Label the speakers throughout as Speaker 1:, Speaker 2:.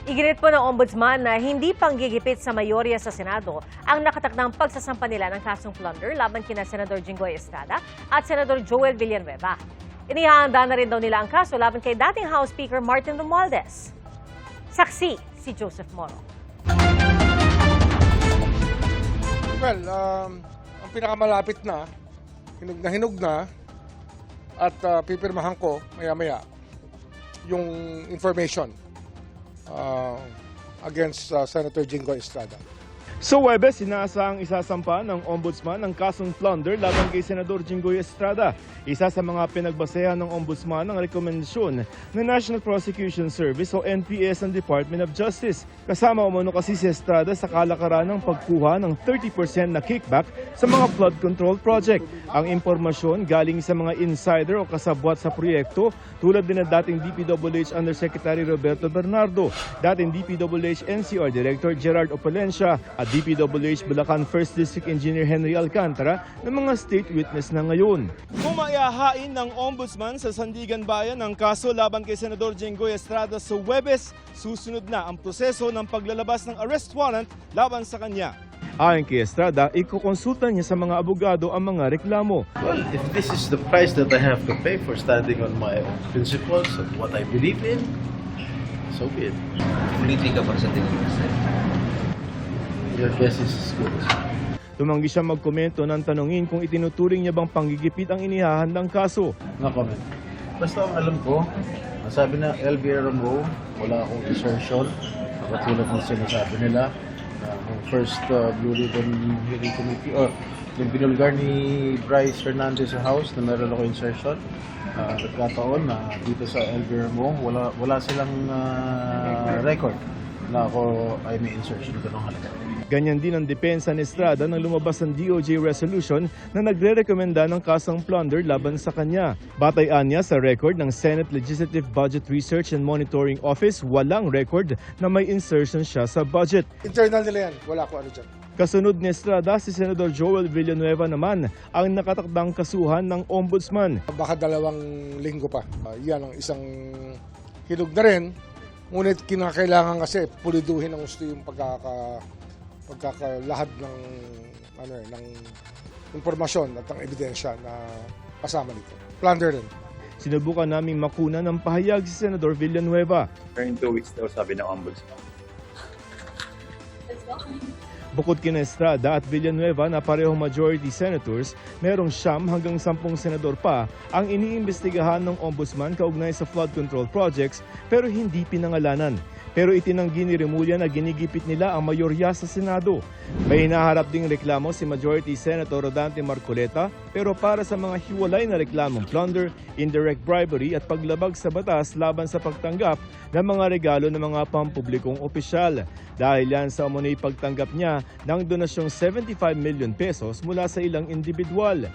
Speaker 1: Iginit po ng Ombudsman na hindi panggigipit sa mayorya sa Senado ang nakatakdang pagsasampa nila ng kasong plunder laban kina Senador Jinggoy Estrada at Senador Joel Villanueva. Inihahanda na rin daw nila ang kaso laban kay dating House Speaker Martin Romualdez. Saksi si Joseph Moro.
Speaker 2: Well, ang pinakamalapit na, hinug na, at pipirmahan ko maya-maya yung information against Senator Jinggoy Estrada.
Speaker 3: Sa Huwebes, inaasahang isasampa ng Ombudsman ang kasong plunder laban kay Senador Jinggoy Estrada. Isa sa mga pinagbasehan ng Ombudsman ang rekomendasyon ng National Prosecution Service o NPS ng Department of Justice. Kasama umano kasi si Estrada sa kalakaran ng pagkuha ng 30% na kickback sa mga flood control project. Ang impormasyon galing sa mga insider o kasabwat sa proyekto tulad din ng dating DPWH Undersecretary Roberto Bernardo, dating DPWH NCR Director Gerard Opalencia at DPWH Bulacan 1st District Engineer Henry Alcantara ng mga state witness na ngayon. Kumaihahain ng Ombudsman sa Sandigan Bayan ang kaso laban kay Senador Jinggoy Estrada sa Huwebes. Susunod na ang proseso ng paglalabas ng arrest warrant laban sa kanya. Ayon kay Estrada, ikukonsulta niya sa mga abogado ang mga reklamo.
Speaker 4: Well, if this is the price that I have to pay for standing on my own principles and what I believe in, so be it.
Speaker 5: Politika para sa tingin mo, sir?
Speaker 4: Your guess is as good as mine.
Speaker 3: Tumanggi siya magkomento ng tanungin kung itinuturing niya bang panggigipit ang inihahandang kaso.
Speaker 4: No comment. Basta ang alam ko, sabi na LBRMO, wala akong insertion. Katulad ng sinasabi nila, ang first Blue Ribbon Hearing Committee, or yung binulgar ni Bryce Fernandez sa House na meron ako insertion. Nagkataon na dito sa LBRMO, wala silang record na ako ay may insertion ganong halaga.
Speaker 3: Ganyan din ang depensa ni Estrada nang lumabas ang DOJ resolution na nagre-rekomenda ng kasong plunder laban sa kanya. Batayan niya sa record ng Senate Legislative Budget Research and Monitoring Office, walang record na may insertion siya sa budget.
Speaker 2: Internal nila yan, wala ko ano dyan.
Speaker 3: Kasunod ni Estrada, si Senador Joel Villanueva naman ang nakatakdang kasuhan ng Ombudsman.
Speaker 2: Baka 2 linggo pa. Yan ang isang hinug na rin. Ngunit kinakailangan kasi puliduhin ang gusto yung pagkakalahad ng impormasyon at ng ebidensya na kasama nito. Plunder rin.
Speaker 3: Sinubukan naming makuna ng pahayag si Senador Villanueva.
Speaker 6: In 2 weeks daw sabi ng Ombudsman.
Speaker 3: Bukod kina Estrada at Villanueva na parehong majority senators, merong 9 hanggang 10 senador pa ang iniimbestigahan ng Ombudsman kaugnay sa flood control projects pero hindi pinangalanan. Pero itinanggi ni Remulla na ginigipit nila ang mayorya sa Senado. May hinaharap ding reklamo si Majority Senator Rodante Marcoleta pero para sa mga hiwalay na reklamong plunder, indirect bribery at paglabag sa batas laban sa pagtanggap ng mga regalo ng mga pampublikong opisyal. Dahil yan sa umunay pagtanggap niya ng donasyong 75 million pesos mula sa ilang individual.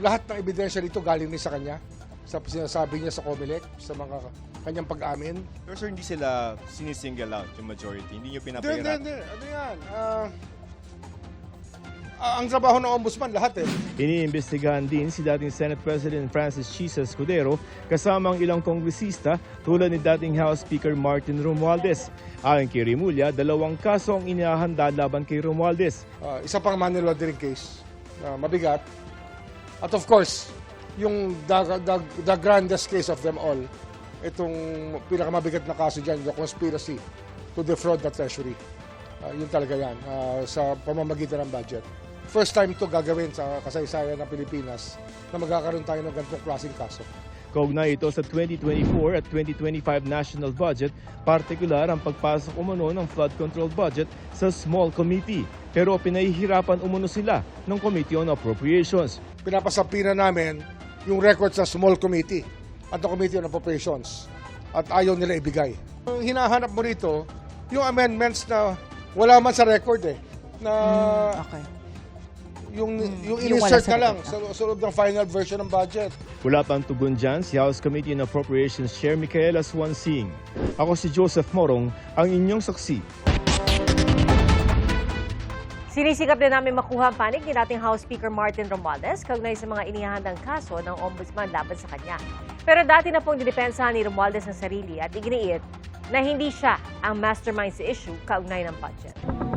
Speaker 2: Lahat ng ebidensya dito galing din sa kanya. Sa sinasabi niya sa COMELEC, sa mga kanyang pag-amin.
Speaker 7: Pero sir, hindi sila sinisingle out yung majority? Hindi nyo pinapahirap?
Speaker 2: Hindi. Ano yan? Ang trabaho ng Ombudsman, lahat eh.
Speaker 3: Iniimbestigahan din si dating Senate President Francis Chisa Escudero kasama ang ilang kongresista tulad ni dating House Speaker Martin Romualdez. Ayon kay Remulla, 2 kaso ang inihahanda laban kay Romualdez.
Speaker 2: Isa pang money laundering case na mabigat. At of course, yung the grandest case of them all, itong pinakamabigat na kaso dyan, the conspiracy to defraud the treasury. Yun talaga yan, sa pamamagitan ng budget. First time to gagawin sa kasaysayan ng Pilipinas na magkakaroon tayo ng ganitong klaseng kaso.
Speaker 3: Kaugnay ito sa 2024 at 2025 national budget, partikular ang pagpasok umano ng flood control budget sa small committee. Pero pinahihirapan umano sila ng Committee on Appropriations.
Speaker 2: Pinapasampina namin yung records sa small committee at the Committee on Appropriations at ayaw nila ibigay. Ang hinahanap mo rito, yung amendments na wala man sa record eh, na yung insert na lang sa loob ng final version ng budget.
Speaker 3: Wala pang tugon dyan si House Committee on Appropriations Chair Micaela Swansing. Ako si Joseph Morong, ang inyong saksi.
Speaker 1: Sinisikap din namin makuha ang panig ni dating House Speaker Martin Romualdez kaugnay sa mga inihahandang kaso ng Ombudsman laban sa kanya. Pero dati na pong didepensahan ni Romualdez ang sarili at iginiit, na hindi siya ang mastermind sa issue kaugnay ng budget.